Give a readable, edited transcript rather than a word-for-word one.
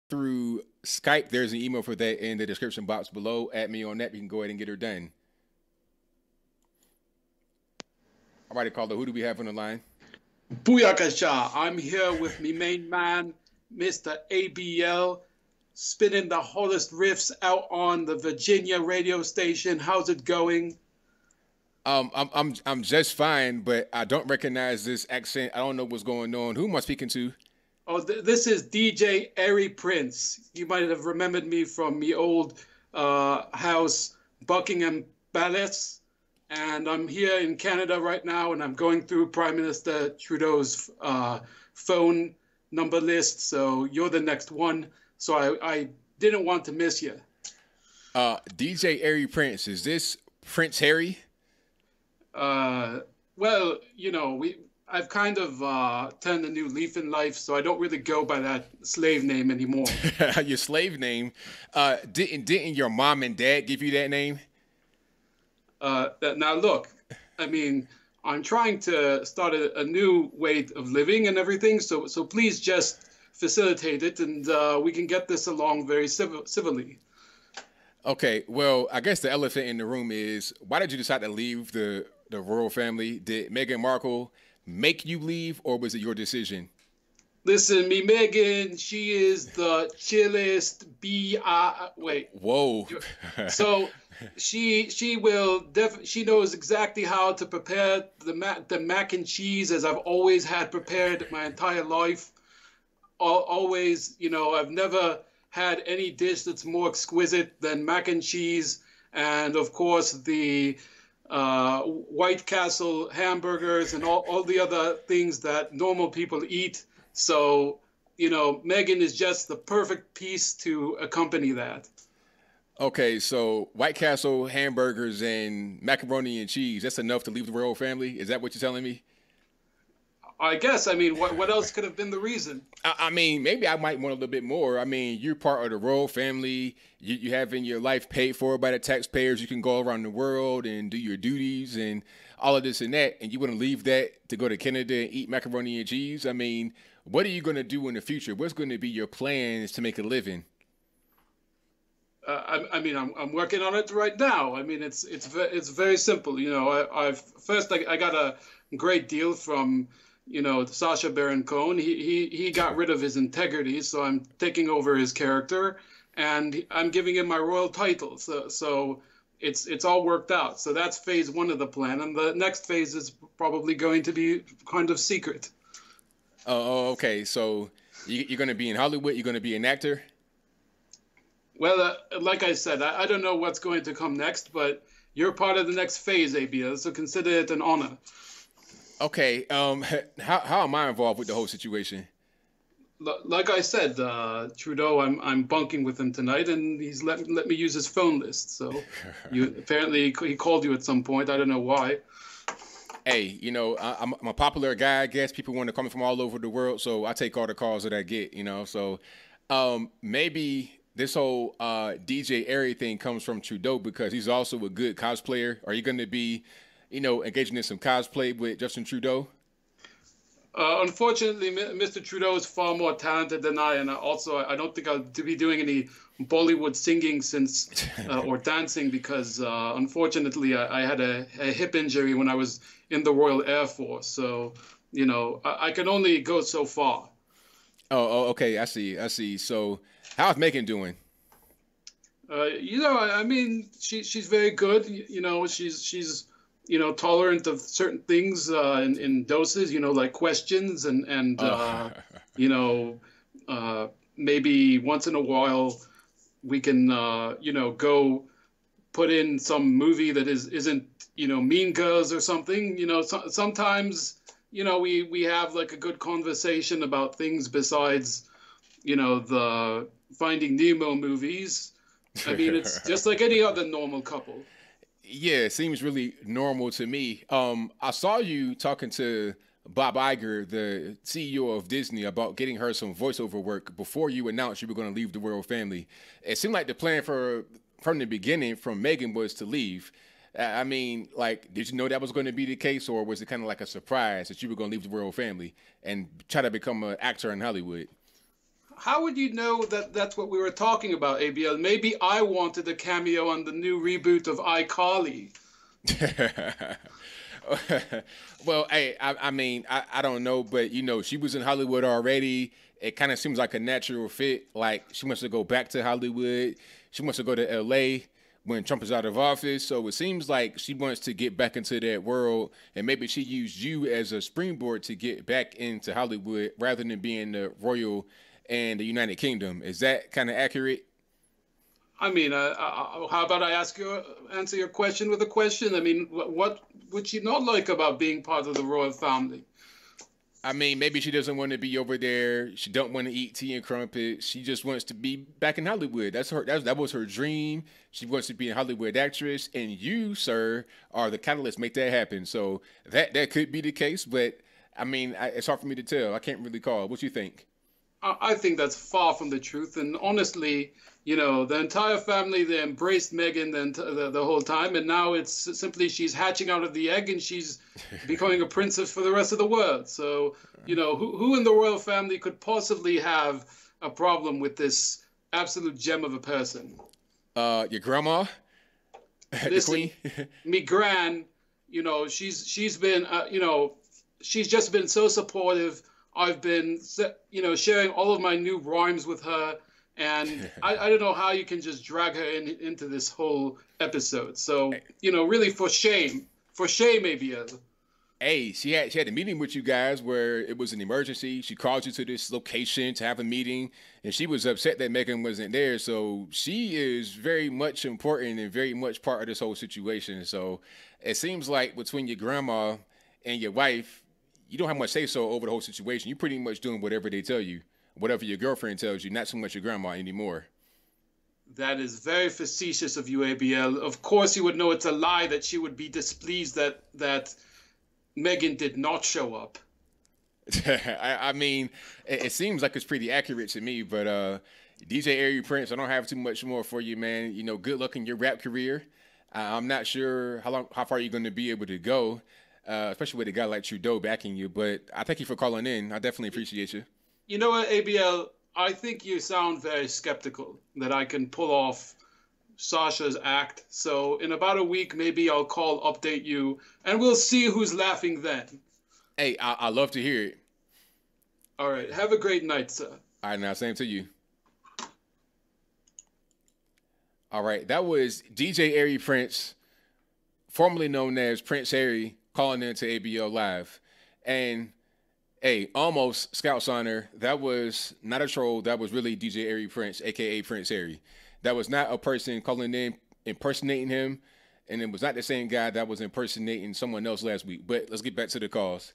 through Skype, there's an email for that in the description box below. Add me on that. You can go ahead and get her done. All right, Carlo, who do we have on the line? Booyakasha. I'm here with me main man, Mr. ABL, spinning the hottest riffs out on the Virginia radio station. How's it going? I'm just fine, but I don't recognize this accent. I don't know what's going on. Who am I speaking to? Oh, this is DJ Arry Prince. You might have remembered me from the old house, Buckingham Palace. And I'm here in Canada right now, and I'm going through Prime Minister Trudeau's phone number list. So you're the next one. So I didn't want to miss you. DJ Arry Prince. Is this Prince Harry? Well, I've kind of turned a new leaf in life, so I don't really go by that slave name anymore. Your slave name? Didn't your mom and dad give you that name? Now look, I mean, I'm trying to start a new way of living and everything, so please just facilitate it, and we can get this along very civilly. Okay, well, I guess the elephant in the room is why did you decide to leave the royal family? Did Meghan Markle make you leave, or was it your decision? Listen, me Megan, she is the chillest. Wait. Whoa. So she knows exactly how to prepare the mac and cheese as I've always had prepared my entire life. Always, I've never had any dish that's more exquisite than mac and cheese, and of course the White Castle hamburgers and all the other things that normal people eat. So, Megan is just the perfect piece to accompany that. Okay, so White Castle hamburgers and macaroni and cheese, that's enough to leave the royal family? Is that what you're telling me? I guess. I mean, what else could have been the reason? I mean, maybe I might want a little bit more. I mean, you're part of the royal family. You having your life paid for by the taxpayers. You can go around the world and do your duties and all of this and that. And you want to leave that to go to Canada and eat macaroni and cheese? I mean, what are you going to do in the future? What's going to be your plans to make a living? I mean, I'm working on it right now. I mean, it's very simple. I got a great deal from Sacha Baron Cohen. He got rid of his integrity, so I'm taking over his character, and I'm giving him my royal title. So it's all worked out. So that's phase one of the plan, and the next phase is probably going to be kind of secret. Okay. So you're going to be in Hollywood. You're going to be an actor. Well, like I said, I don't know what's going to come next, but you're part of the next phase, ABL, so consider it an honor. Okay. How am I involved with the whole situation? Like I said, Trudeau, I'm bunking with him tonight, and he's let me use his phone list. So you apparently he called you at some point. I don't know why. Hey, I'm a popular guy. I guess people want to call me from all over the world, so I take all the calls that I get. So maybe this whole DJ Airy thing comes from Trudeau because he's also a good cosplayer. Are you going to be, engaging in some cosplay with Justin Trudeau? Unfortunately, Mr. Trudeau is far more talented than I, and I don't think I'll be doing any Bollywood singing or dancing because unfortunately I had a hip injury when I was in the Royal Air Force. So I can only go so far. Okay, I see. So, how's Megan doing? I mean, she's very good. She's tolerant of certain things in doses. Like questions and you know, maybe once in a while we can go put in some movie that isn't Mean Girls or something. Sometimes we have like a good conversation about things besides the Finding Nemo movies. I mean, it's just like any other normal couple. Yeah, it seems really normal to me. I saw you talking to Bob Iger, the CEO of Disney, about getting her some voiceover work before you announced you were going to leave the royal family. It seemed like the plan from the beginning from Megan was to leave. I mean, like, did you know that was going to be the case, or was it kind of like a surprise that you were going to leave the royal family and try to become an actor in Hollywood? How would you know that that's what we were talking about, ABL? Maybe I wanted a cameo on the new reboot of iCarly. Well, hey, I mean, I don't know, but you know, she was in Hollywood already. It kind of seems like a natural fit. Like she wants to go back to Hollywood. She wants to go to LA when Trump is out of office. So it seems like she wants to get back into that world, and maybe she used you as a springboard to get back into Hollywood rather than being the royal and the United Kingdom. Is that kind of accurate? I mean, how about I answer your question with a question? I mean, what would you not like about being part of the royal family? I mean, maybe she doesn't want to be over there. She don't want to eat tea and crumpets. She just wants to be back in Hollywood. That was her dream. She wants to be a Hollywood actress, and you, sir, are the catalyst make that happen. So that could be the case, but I mean, it's hard for me to tell. I can't really call. What you think? I think that's far from the truth. And honestly, you know, the entire family, they embraced Meghan the whole time. And now it's simply she's hatching out of the egg and she's becoming a princess for the rest of the world. So, you know, who in the royal family could possibly have a problem with this absolute gem of a person? Your grandma, the Listen, queen. me gran, you know, she's been, you know, she's just been so supportive. I've been, you know, sharing all of my new rhymes with her, and I don't know how you can just drag her into this whole episode. So, you know, really for shame, ABL. Hey, she had a meeting with you guys where it was an emergency. She called you to this location to have a meeting, and she was upset that Megan wasn't there. So she is very much important and very much part of this whole situation. So it seems like between your grandma and your wife, you don't have much say so over the whole situation. You're pretty much doing whatever they tell you, whatever your girlfriend tells you, not so much your grandma anymore. That is very facetious of you, ABL. Of course, you would know it's a lie that she would be displeased that Megan did not show up. I mean, it seems like it's pretty accurate to me, but DJ Arry Prince, I don't have too much more for you, man. You know, good luck in your rap career. I'm not sure how far you're going to be able to go, especially with a guy like Trudeau backing you. But I thank you for calling in. I definitely appreciate you. You know what, ABL? I think you sound very skeptical that I can pull off Sasha's act. So in about a week, maybe I'll call, update you, and we'll see who's laughing then. Hey, I love to hear it. All right. Have a great night, sir. All right, now, same to you. All right, that was DJ Arry Prince, formerly known as Prince Harry, calling in to ABL Live. And hey, almost Scout's honor, that was not a troll. That was really DJ Arry Prince, a.k.a. Prince Harry. That was not a person calling in, impersonating him. And it was not the same guy that was impersonating someone else last week. But let's get back to the calls.